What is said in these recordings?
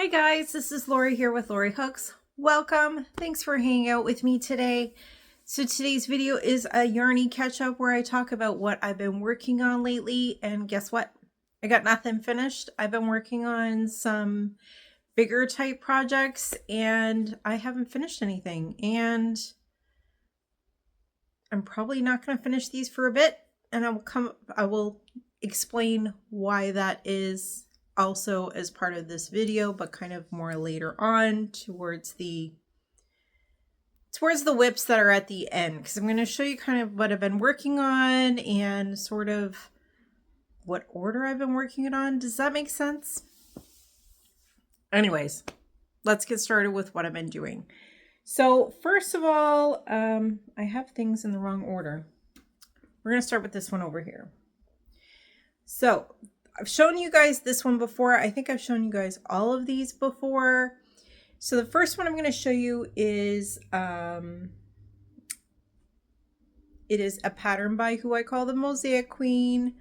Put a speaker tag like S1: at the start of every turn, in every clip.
S1: Hi guys, this is Lori here with Lori Hooks. Welcome. Thanks for hanging out with me today. So today's video is a yarny catch up where I talk about what I've been working on lately, and guess what? I got nothing finished. I've been working on some bigger type projects and I haven't finished anything, and I'm probably not going to finish these for a bit, and I will explain why that is also as part of this video, but kind of more later on towards the whips that are at the end, because I'm going to show you kind of what I've been working on and sort of what order I've been working it on. Does that make sense? Anyways, let's get started with what I've been doing. So first of all, I have things in the wrong order. We're going to start with this one over here. So I've shown you guys this one before. I think I've shown you guys all of these before. So the first one I'm going to show you is, it is a pattern by who I call the Mosaic Queen.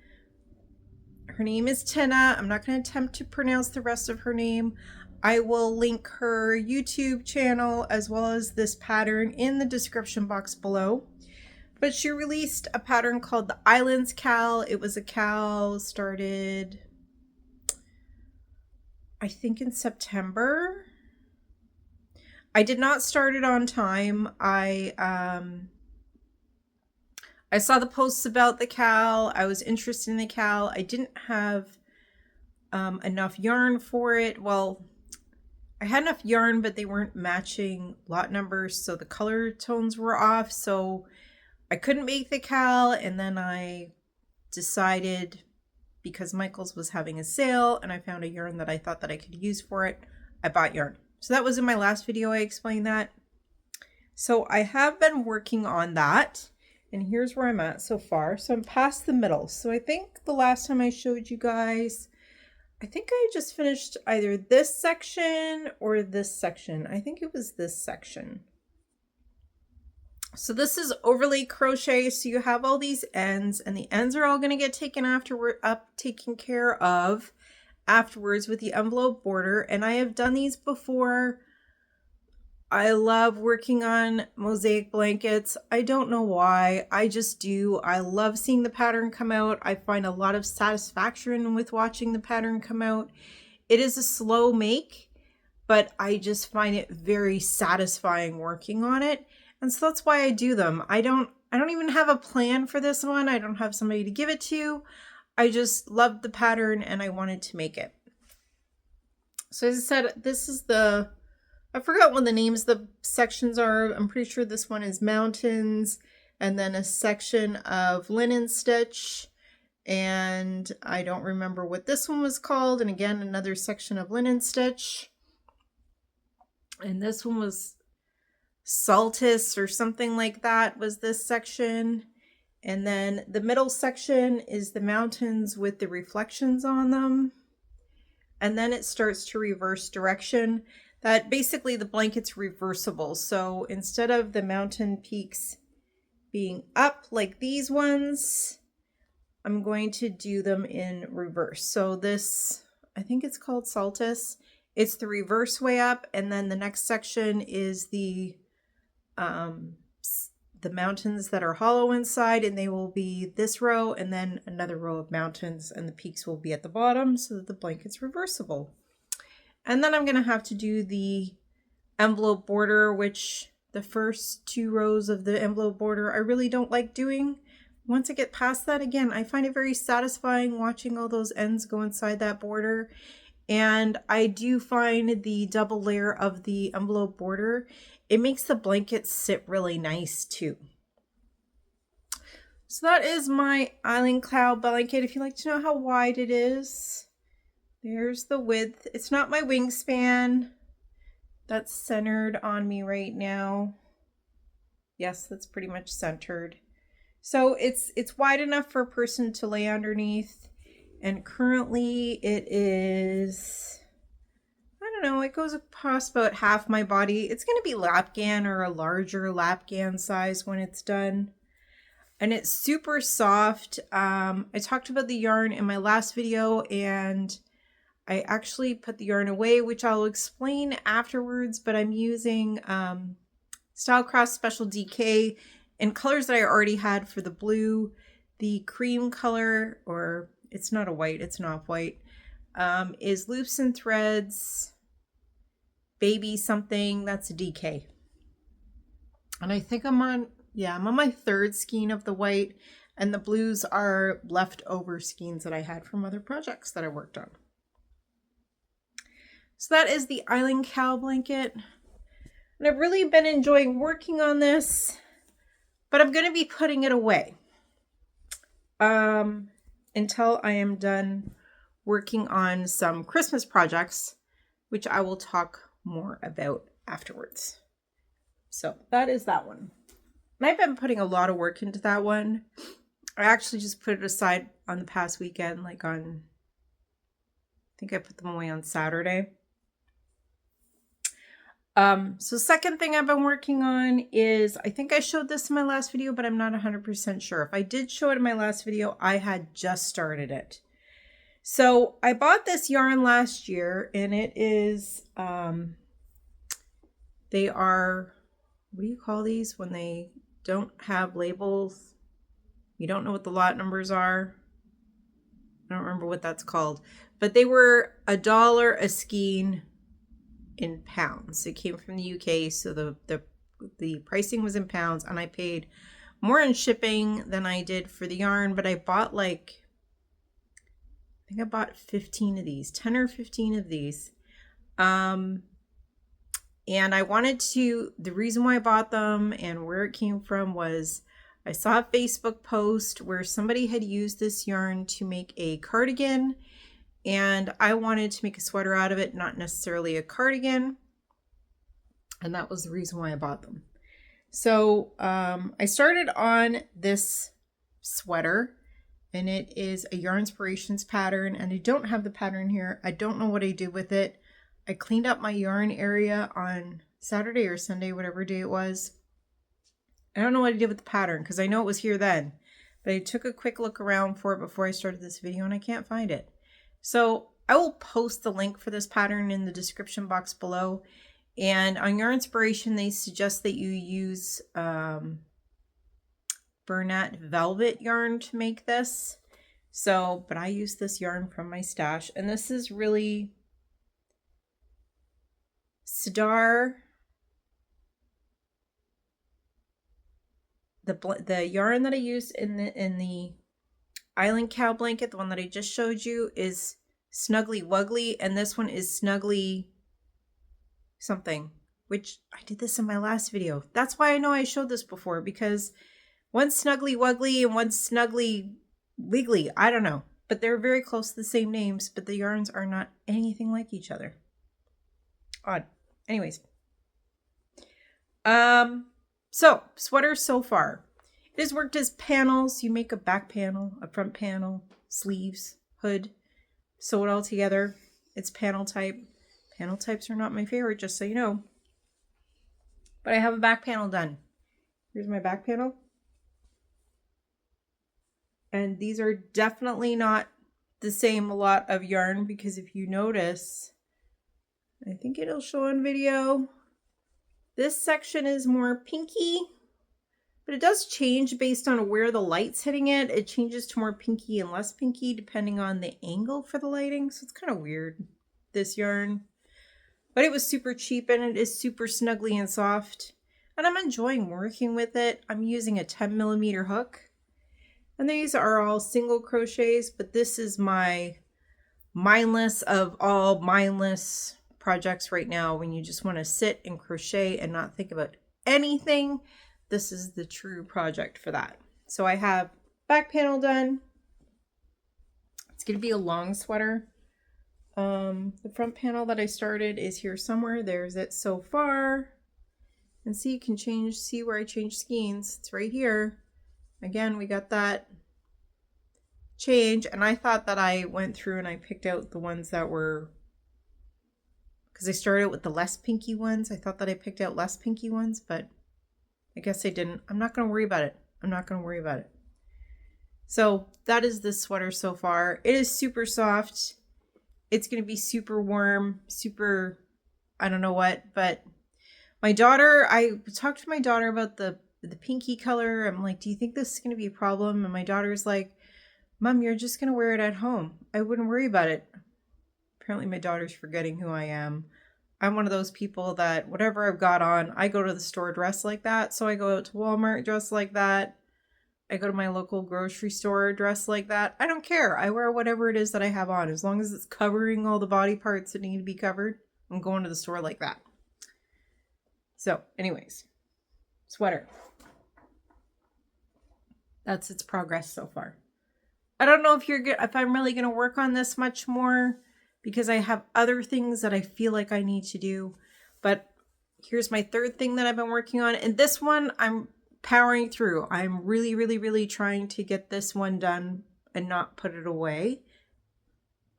S1: Her name is Tina. I'm not going to attempt to pronounce the rest of her name. I will link her YouTube channel as well as this pattern in the description box below. But she released a pattern called the Islands Cal. It was a cal started, I think, in September. I did not start it on time. I saw the posts about the cal. I was interested in the cal. I didn't have enough yarn for it. Well, I had enough yarn, but they weren't matching lot numbers, so the color tones were off. So I couldn't make the cal, and then I decided, because Michael's was having a sale and I found a yarn that I thought that I could use for it, I bought yarn. So that was in my last video, I explained that. So I have been working on that, and here's where I'm at so far. So I'm past the middle. So I think the last time I showed you guys, I think I just finished either this section or this section. I think it was this section. So this is overlay crochet, so you have all these ends, and the ends are all going to get taken care of afterwards with the envelope border. And I have done these before. I love working on mosaic blankets. I don't know why, I just do. I love seeing the pattern come out. I find a lot of satisfaction with watching the pattern come out. It is a slow make, but I just find it very satisfying working on it. And so that's why I do them. I don't even have a plan for this one. I don't have somebody to give it to. I just loved the pattern and I wanted to make it. So as I said, this is I forgot what the names of the sections are. I'm pretty sure this one is mountains, and then a section of linen stitch. And I don't remember what this one was called. And again, another section of linen stitch. And this one was Saltis or something like that was this section. And then the middle section is the mountains with the reflections on them. And then it starts to reverse direction. That basically the blanket's reversible. So instead of the mountain peaks being up like these ones, I'm going to do them in reverse. So this, I think it's called Saltis. It's the reverse way up. And then the next section is the mountains that are hollow inside, and they will be this row and then another row of mountains, and the peaks will be at the bottom so that the blanket's reversible. And then I'm going to have to do the envelope border, which the first two rows of the envelope border I really don't like doing. Once I get past that, again, I find it very satisfying watching all those ends go inside that border. And I do find the double layer of the envelope border, it makes the blanket sit really nice too. So that is my Island Cloud blanket. If you'd like to know how wide it is, there's the width. It's not my wingspan. That's centered on me right now. Yes, that's pretty much centered. So it's wide enough for a person to lay underneath. And currently it is, I don't know, it goes across about half my body. It's going to be lapgan or a larger lapgan size when it's done. And it's super soft. I talked about the yarn in my last video, and I actually put the yarn away, which I'll explain afterwards, but I'm using Stylecraft Special DK in colors that I already had for the blue. The cream color, or it's not a white, it's an off-white, is Loops and Threads Baby something. That's a DK. And I think I'm on my third skein of the white, and the blues are leftover skeins that I had from other projects that I worked on. So that is the Island Cow Blanket. And I've really been enjoying working on this, but I'm going to be putting it away until I am done working on some Christmas projects, which I will talk more about afterwards. So that is that one. And I've been putting a lot of work into that one. I actually just put it aside on the past weekend, like on, I think I put them away on Saturday. So second thing I've been working on is, I think I showed this in my last video, but I'm not 100% sure. If I did show it in my last video, I had just started it. So I bought this yarn last year, and it is, they are, what do you call these when they don't have labels? You don't know what the lot numbers are. I don't remember what that's called, but they were $1 a skein in pounds. It came from the UK, so the pricing was in pounds, and I paid more in shipping than I did for the yarn, but I bought like, I think I bought 15 of these, 10 or 15 of these. And I wanted to, the reason why I bought them and where it came from was I saw a Facebook post where somebody had used this yarn to make a cardigan, and I wanted to make a sweater out of it, not necessarily a cardigan. And that was the reason why I bought them. So I started on this sweater, and it is a Yarnspirations pattern, and I don't have the pattern here. I don't know what I did with it. I cleaned up my yarn area on Saturday or Sunday, whatever day it was. I don't know what I did with the pattern because I know it was here then, but I took a quick look around for it before I started this video and I can't find it. So I will post the link for this pattern in the description box below. And on Yarnspiration, they suggest that you use Bernat velvet yarn to make this. So, but I use this yarn from my stash, and this is really Sidar. The yarn that I used in the Island Cow Blanket, the one that I just showed you, is Snuggly Wuggly, and this one is Snuggly something, which I did this in my last video. That's why I know I showed this before, because one's Snuggly Wuggly and one's Snuggly Wiggly. I don't know, but they're very close to the same names, but the yarns are not anything like each other. Odd. Anyways. So sweaters so far. It has worked as panels. You make a back panel, a front panel, sleeves, hood, sew it all together. It's panel type. Panel types are not my favorite, just so you know. But I have a back panel done. Here's my back panel. And these are definitely not the same lot of yarn, because if you notice, I think it'll show on video, this section is more pinky, but it does change based on where the light's hitting it. It changes to more pinky and less pinky depending on the angle for the lighting. So it's kind of weird, this yarn. But it was super cheap, and it is super snuggly and soft. And I'm enjoying working with it. I'm using a 10mm hook. And these are all single crochets, but this is my mindless of all mindless projects right now. When you just want to sit and crochet and not think about anything, this is the true project for that. So I have back panel done. It's going to be a long sweater. The front panel that I started is here somewhere. There's it so far. And see, you can see where I changed skeins. It's right here. Again, we got that change, and I thought that I went through and I picked out the ones that were, because I started with the less pinky ones. I thought that I picked out less pinky ones, but I guess I didn't. I'm not going to worry about it. I'm not going to worry about it. So that is this sweater so far. It is super soft. It's going to be super warm, super, I don't know what, but my daughter, I talked to my daughter about the pinky color. I'm like, do you think this is going to be a problem? And my daughter's like, Mom, you're just going to wear it at home. I wouldn't worry about it. Apparently my daughter's forgetting who I am. I'm one of those people that whatever I've got on, I go to the store dressed like that. So I go out to Walmart dressed like that. I go to my local grocery store dressed like that. I don't care. I wear whatever it is that I have on. As long as it's covering all the body parts that need to be covered, I'm going to the store like that. So, anyways, sweater. That's its progress so far. I don't know if I'm really going to work on this much more because I have other things that I feel like I need to do. But here's my third thing that I've been working on. And this one I'm powering through. I'm really, really, really trying to get this one done and not put it away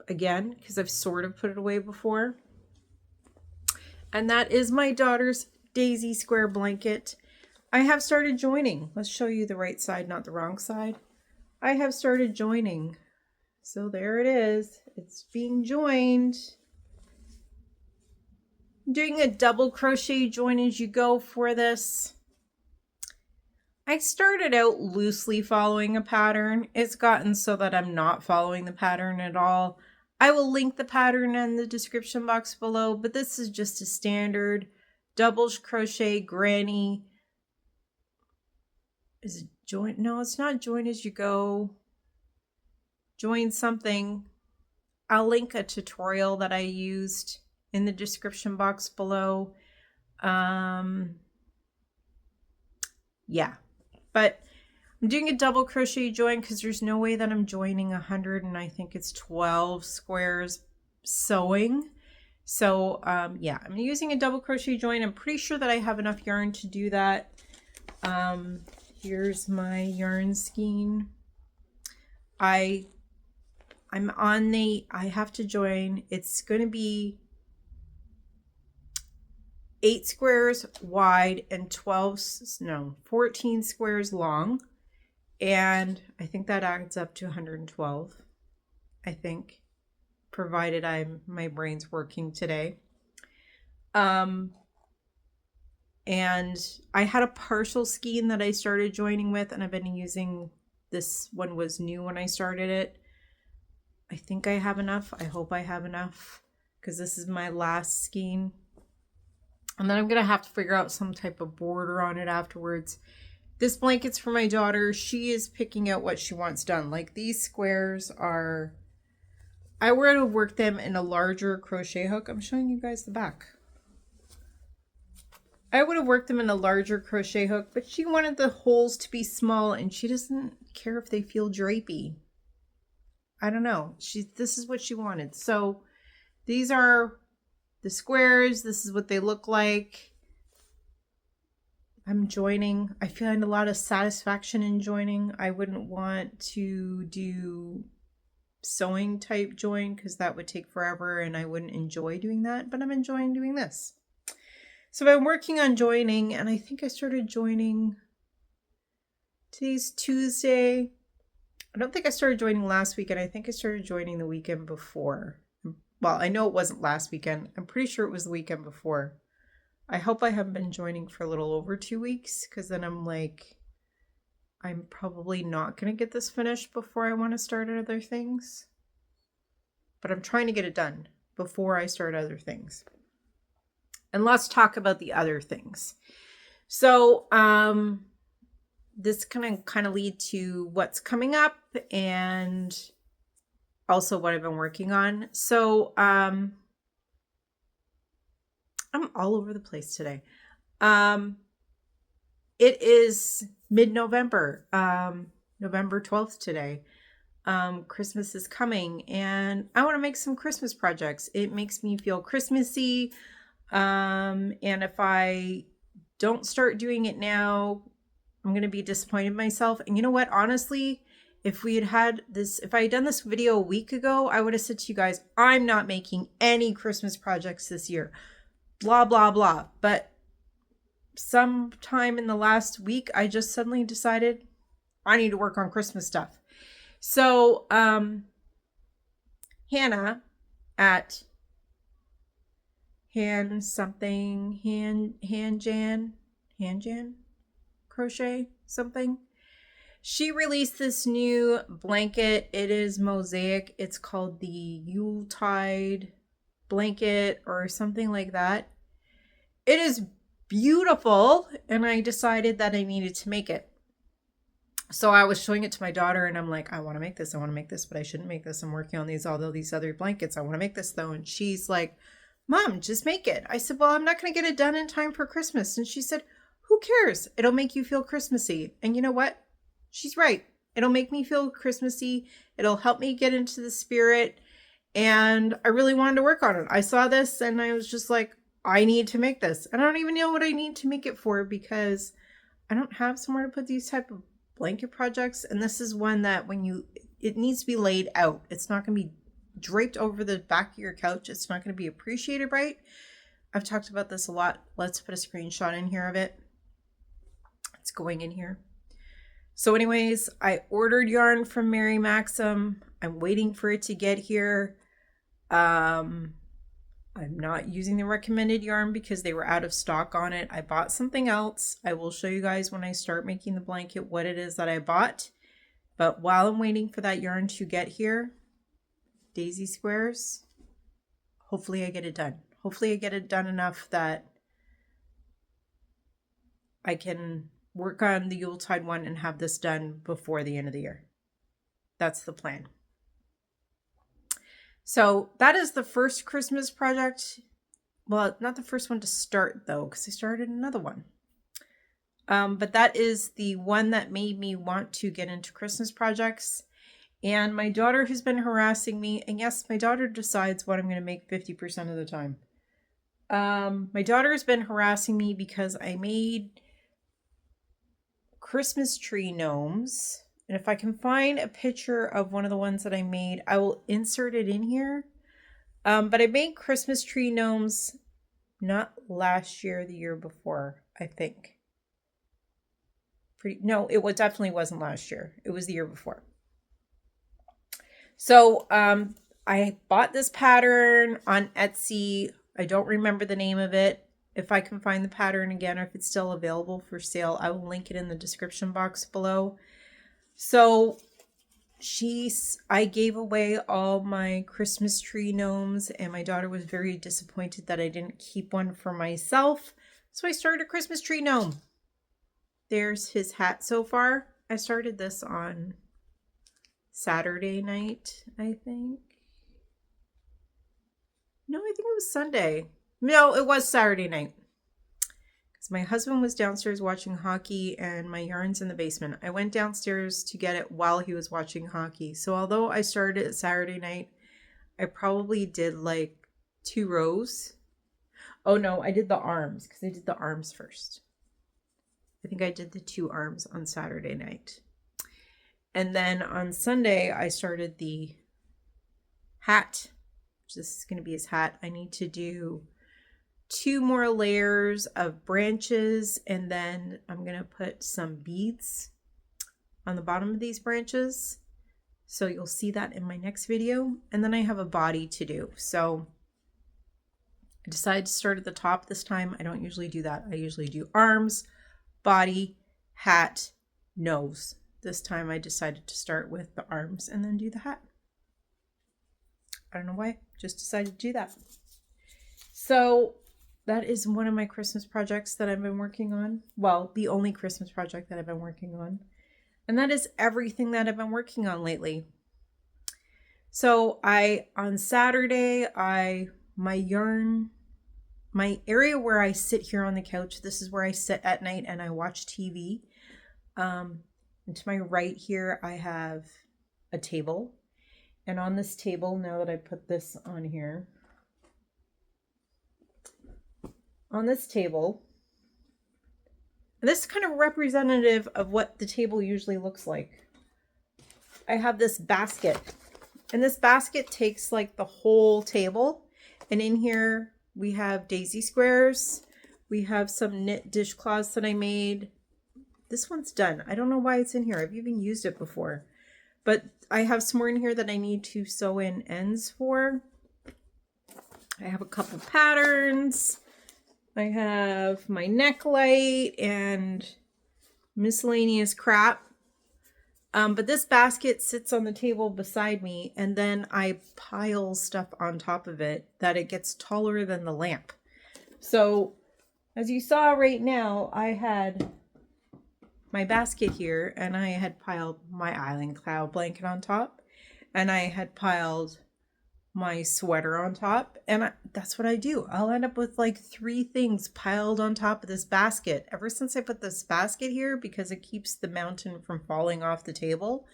S1: again, because I've sort of put it away before. And that is my daughter's daisy square blanket. I have started joining. Let's show you the right side, not the wrong side. I have started joining. So there it is. It's being joined. I'm doing a double crochet join as you go for this. I started out loosely following a pattern. It's gotten so that I'm not following the pattern at all. I will link the pattern in the description box below, but this is just a standard double crochet granny. Is it join? No, it's not join as you go. Join something. I'll link a tutorial that I used in the description box below. Yeah, but I'm doing a double crochet join because there's no way that I'm joining 100 and I think it's 12 squares sewing. So yeah, I'm using a double crochet join. I'm pretty sure that I have enough yarn to do that. Here's my yarn skein. I'm on I have to join. It's going to be 8 squares wide and 14 squares long. And I think that adds up to 112, I think, provided my brain's working today. And I had a partial skein that I started joining with, and I've been using, this one was new when I started it. I think I have enough. I hope I have enough because this is my last skein. And then I'm going to have to figure out some type of border on it afterwards. This blanket's for my daughter. She is picking out what she wants done. Like these squares are, I were to work them in a larger crochet hook. I'm showing you guys the back. I would have worked them in a larger crochet hook, but she wanted the holes to be small and she doesn't care if they feel drapey. I don't know. This is what she wanted. So these are the squares. This is what they look like. I'm joining. I find a lot of satisfaction in joining. I wouldn't want to do sewing type join because that would take forever and I wouldn't enjoy doing that, but I'm enjoying doing this. So I'm working on joining, and I think I started joining, today's Tuesday. I don't think I started joining last weekend. I think I started joining the weekend before. Well, I know it wasn't last weekend. I'm pretty sure it was the weekend before. I hope I haven't been joining for a little over 2 weeks, because then I'm like, I'm probably not going to get this finished before I want to start other things. But I'm trying to get it done before I start other things. And let's talk about the other things. So this can kind of lead to what's coming up and also what I've been working on. So I'm all over the place today. It is mid-November, November 12th today. Christmas is coming and I want to make some Christmas projects. It makes me feel Christmassy. And if I don't start doing it now, I'm going to be disappointed in myself. And you know what? Honestly, if I had done this video a week ago, I would have said to you guys, I'm not making any Christmas projects this year. Blah, blah, blah. But sometime in the last week, I just suddenly decided I need to work on Christmas stuff. So, Hannah, at Hanjan crochet something. She released this new blanket. It is mosaic. It's called the Yuletide Blanket or something like that. It is beautiful, and I decided that I needed to make it. So I was showing it to my daughter, and I'm like, I want to make this. I want to make this, but I shouldn't make this. I'm working on these other blankets. I want to make this though. And she's like, Mom, just make it. I said, well, I'm not going to get it done in time for Christmas. And she said, who cares? It'll make you feel Christmassy. And you know what? She's right. It'll make me feel Christmassy. It'll help me get into the spirit. And I really wanted to work on it. I saw this and I was just like, I need to make this. And I don't even know what I need to make it for because I don't have somewhere to put these type of blanket projects. And this is one that it needs to be laid out. It's not going to be draped over the back of your couch. It's not going to be appreciated right. I've talked about this a lot. Let's put a screenshot in here of it. It's going in here. So anyways, I ordered yarn from Mary Maxim. I'm waiting for it to get here. I'm not using the recommended yarn because they were out of stock on it. I bought something else. I will show you guys when I start making the blanket what it is that I bought. But while I'm waiting for that yarn to get here, daisy squares, hopefully I get it done. Hopefully I get it done enough that I can work on the Yuletide one and have this done before the end of the year. That's the plan. So that is the first Christmas project. Well, not the first one to start though, because I started another one. But that is the one that made me want to get into Christmas projects. And my daughter has been harassing me. And yes, my daughter decides what I'm going to make 50% of the time. My daughter has been harassing me because I made Christmas tree gnomes. And if I can find a picture of one of the ones that I made, I will insert it in here. But I made Christmas tree gnomes not last year, the year before, I think. No, it definitely wasn't last year. It was the year before. So I bought this pattern on Etsy. I don't remember the name of it. If I can find the pattern again, or if it's still available for sale, I will link it in the description box below. So I gave away all my Christmas tree gnomes, and my daughter was very disappointed that I didn't keep one for myself. So I started a Christmas tree gnome. There's his hat so far. I started this on Saturday night, I think. No, I think it was Sunday. No, it was Saturday night. Because my husband was downstairs watching hockey and my yarn's in the basement. I went downstairs to get it while he was watching hockey. So although I started it Saturday night, I probably did like 2 rows. Oh no, I did the arms because I did the arms first. I think I did the 2 arms on Saturday night. And then on Sunday, I started the hat. This is going to be his hat. I need to do 2 more layers of branches, and then I'm going to put some beads on the bottom of these branches. So you'll see that in my next video. And then I have a body to do. So I decided to start at the top this time. I don't usually do that. I usually do arms, body, hat, nose. This time I decided to start with the arms and then do the hat. I don't know why, just decided to do that. So that is one of my Christmas projects that I've been working on. Well, the only Christmas project that I've been working on. And that is everything that I've been working on lately. So on Saturday, my area where I sit here on the couch, this is where I sit at night and I watch TV. And to my right here, I have a table. And on this table, now that I put this on here, on this table, and this is kind of representative of what the table usually looks like. I have this basket, and this basket takes like the whole table. And in here, we have daisy squares. We have some knit dishcloths that I made. This one's done. I don't know why it's in here. I've even used it before. But I have some more in here that I need to sew in ends for. I have a couple patterns. I have my neck light and miscellaneous crap. But this basket sits on the table beside me, and then I pile stuff on top of it that it gets taller than the lamp. So as you saw right now, I had my basket here, and I had piled my island cloud blanket on top, and I had piled my sweater on top, and that's what I do. I'll end up with like 3 things piled on top of this basket ever since I put this basket here, because it keeps the mountain from falling off the table,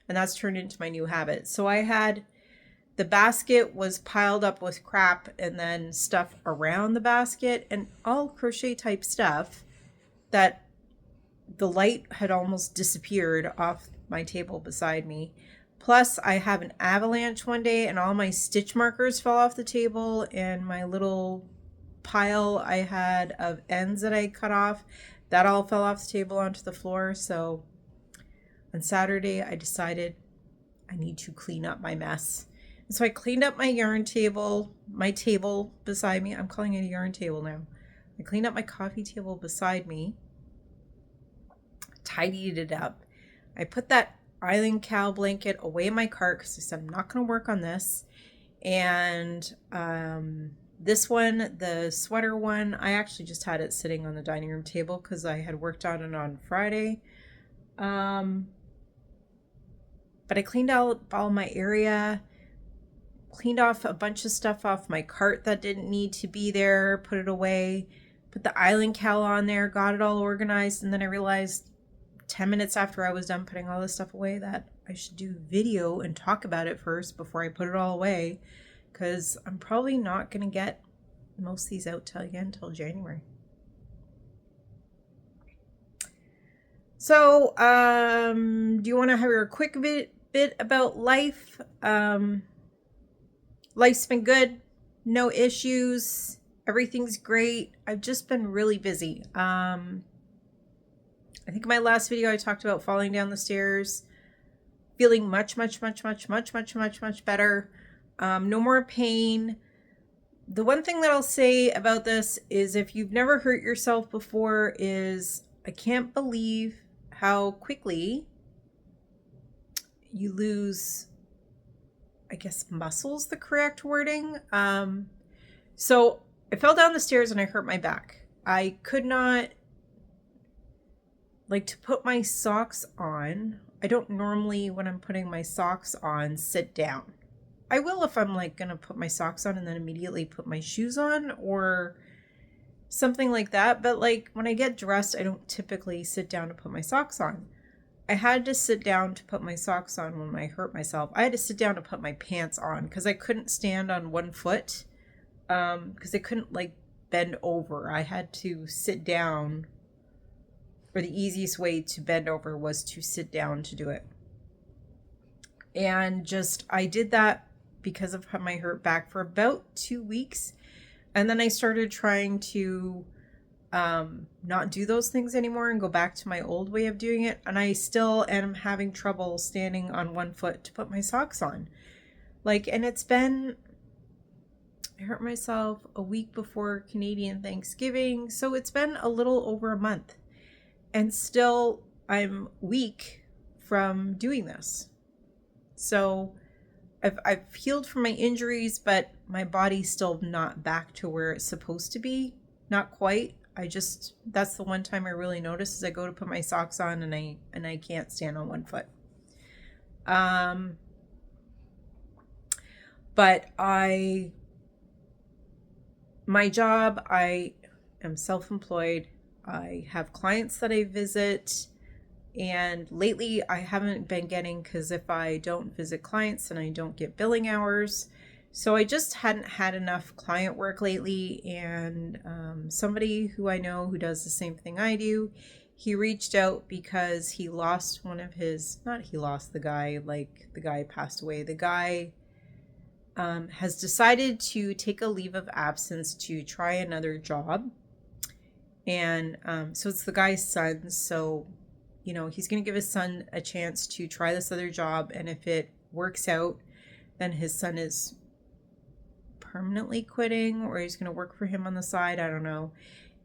S1: and that's turned into my new habit. So I had the basket was piled up with crap and then stuff around the basket and all crochet type stuff that the light had almost disappeared off my table beside me. Plus, I have an avalanche one day and all my stitch markers fell off the table, and my little pile I had of ends that I cut off, that all fell off the table onto the floor. So on Saturday, I decided I need to clean up my mess. And so I cleaned up my yarn table, my table beside me. I'm calling it a yarn table now. I cleaned up my coffee table beside me, tidied it up. I put that island cow blanket away in my cart because I said I'm not going to work on this. And this one, the sweater one, I actually just had it sitting on the dining room table because I had worked on it on Friday. But I cleaned out all my area, cleaned off a bunch of stuff off my cart that didn't need to be there, put it away, put the island cow on there, got it all organized, and then I realized 10 minutes after I was done putting all this stuff away that I should do video and talk about it first before I put it all away, because I'm probably not going to get most of these out till January. So, do you want to hear a quick bit about life? Life's been good, no issues, everything's great. I've just been really busy. I think in my last video I talked about falling down the stairs, feeling much better. No more pain. The one thing that I'll say about this is, if you've never hurt yourself before, is I can't believe how quickly you lose, I guess muscle's the correct wording. So I fell down the stairs and I hurt my back. I could not, like, to put my socks on. I don't normally, when I'm putting my socks on, sit down. I will if I'm like gonna put my socks on and then immediately put my shoes on or something like that. But like when I get dressed, I don't typically sit down to put my socks on. I had to sit down to put my socks on when I hurt myself. I had to sit down to put my pants on because I couldn't stand on one foot, because I couldn't like bend over. I had to sit down, or the easiest way to bend over was to sit down to do it. And just, I did that because of my hurt back for about 2 weeks. And then I started trying to not do those things anymore and go back to my old way of doing it. And I still am having trouble standing on one foot to put my socks on. Like, and it's been, I hurt myself a week before Canadian Thanksgiving. So it's been a little over a month. And still I'm weak from doing this. So I've healed from my injuries, but my body's still not back to where it's supposed to be. Not quite. That's the one time I really notice is I go to put my socks on and I can't stand on one foot. But my job, I am self-employed. I have clients that I visit, and lately I haven't been getting, because if I don't visit clients then I don't get billing hours. So I just hadn't had enough client work lately, and somebody who I know who does the same thing I do, he reached out because he lost one of his, not he lost the guy, like the guy passed away. The guy has decided to take a leave of absence to try another job. And so it's the guy's son. So, you know, he's going to give his son a chance to try this other job. And if it works out, then his son is permanently quitting or he's going to work for him on the side. I don't know.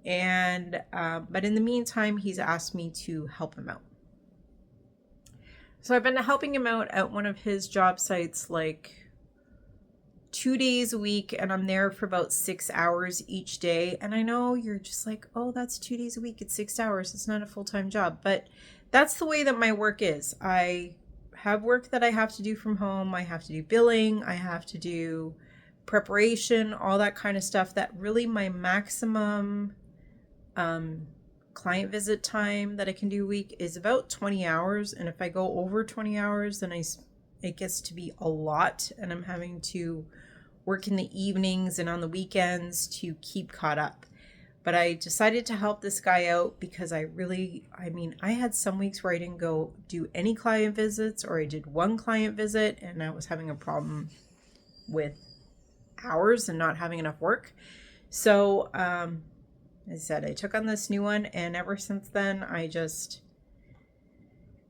S1: And but in the meantime, he's asked me to help him out. So I've been helping him out at one of his job sites like 2 days a week, and I'm there for about 6 hours each day. And I know you're just like, oh, that's 2 days a week. It's 6 hours. It's not a full-time job. But that's the way that my work is. I have work that I have to do from home. I have to do billing. I have to do preparation, all that kind of stuff. That really my maximum client visit time that I can do a week is about 20 hours. And if I go over 20 hours, then it gets to be a lot. And I'm having to work in the evenings and on the weekends to keep caught up. But I decided to help this guy out because I had some weeks where I didn't go do any client visits, or I did one client visit and I was having a problem with hours and not having enough work. So, as I said, I took on this new one, and ever since then,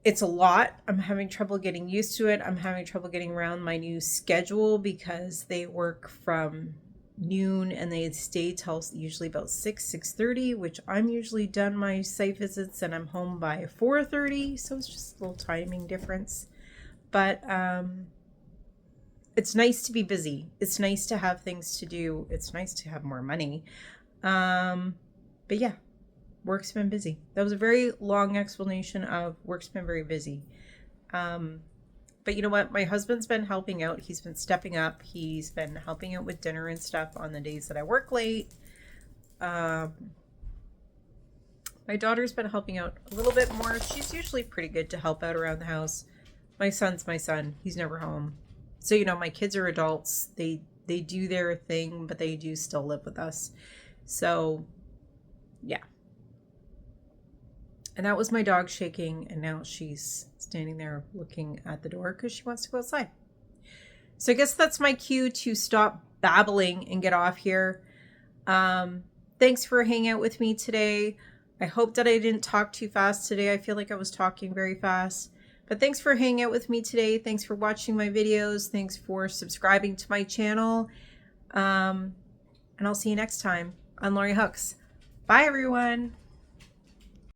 S1: it's a lot. I'm having trouble getting used to it. I'm having trouble getting around my new schedule because they work from noon and they stay till usually about 6:30, which I'm usually done my site visits and I'm home by 4:30. So it's just a little timing difference. But it's nice to be busy. It's nice to have things to do. It's nice to have more money. But yeah, work's been busy. That was a very long explanation of work's been very busy. But you know what? My husband's been helping out. He's been stepping up. He's been helping out with dinner and stuff on the days that I work late. My daughter's been helping out a little bit more. She's usually pretty good to help out around the house. My son's my son. He's never home. So, you know, my kids are adults. They do their thing, but they do still live with us. So, yeah. And that was my dog shaking, and now she's standing there looking at the door because she wants to go outside. So I guess that's my cue to stop babbling and get off here. Thanks for hanging out with me today. I hope that I didn't talk too fast today. I feel like I was talking very fast. But thanks for hanging out with me today. Thanks for watching my videos. Thanks for subscribing to my channel. And I'll see you next time on Lori Hooks. Bye, everyone.